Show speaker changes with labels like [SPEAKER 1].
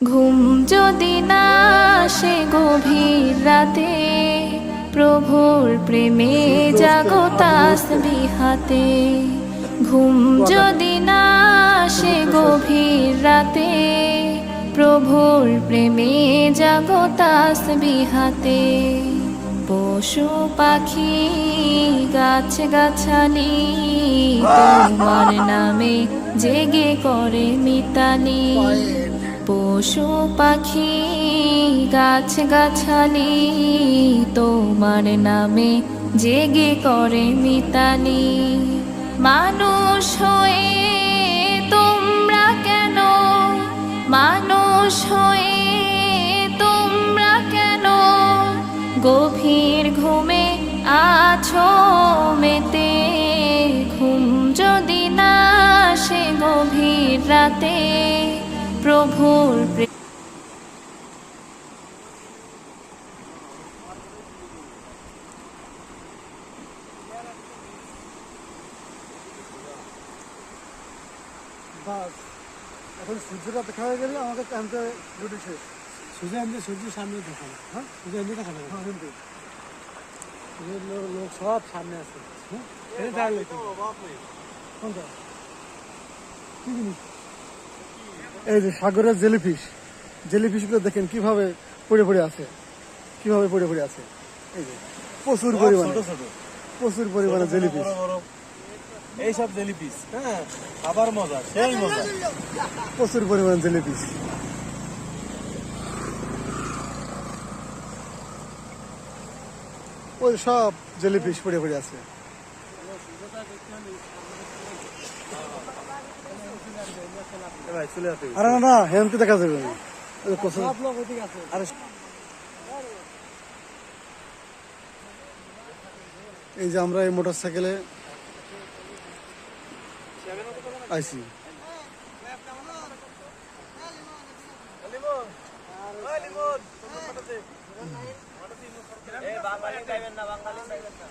[SPEAKER 1] ঘুম যদি না আসে গভীর রাতে, প্রভুর প্রেমে জাগো তাসবিহ হাতে। ঘুম যদি না আসে গভীর রাতে, প্রভুর প্রেমে জাগো তাসবিহ হাতে। পশু পাখি গাছ গাছালি তোমার নামে জেগে করে মিতালি। পশু পাখি গাছ গাছালি তোমার নামে জেগে করে মিতালি। মানুষ হয়ে তোমরা কেন, মানুষ হয়ে তোমরা কেন গভীর ঘুমে আছো মেতে। ঘুম যদি না আসে গভীর রাতে, প্রভুর
[SPEAKER 2] এখন সূর্যটা দেখা হয়ে গেলে আমাদের টাইমটা ডিউটি শেষ।
[SPEAKER 3] সূর্য এমনি সূর্যের সামনে দেখানো,
[SPEAKER 2] হ্যাঁ
[SPEAKER 3] সূর্য এমনি দেখানো,
[SPEAKER 2] হ্যাঁ কিন্তু
[SPEAKER 3] লোক সব সামনে আছে। হ্যাঁ দাঁড়ালে
[SPEAKER 2] কোনটা কি জিনিস? এই যে সাগরের জেলিফিশ, জেলিফিশগুলো দেখেন কিভাবে পড়ে পড়ে আছে, কিভাবে পড়ে পড়ে আছে। এই যে প্রচুর পরিমাণে, প্রচুর পরিমাণে জেলিফিশ।
[SPEAKER 3] এইসব জেলিপিস, হ্যাঁ খাবার মজা, সেই মজা।
[SPEAKER 2] প্রচুর পরিমাণে জেলিফিশ। ওই সব জেলিফিশ পড়ে পড়ে আছে। আরে না না, হেমকে দেখা যাবে না। আরে এই যে আমরা এই মোটর সাইকেলে আইসি।
[SPEAKER 4] বাঙালি যাইবেন না, বাঙালি যাইবেন না।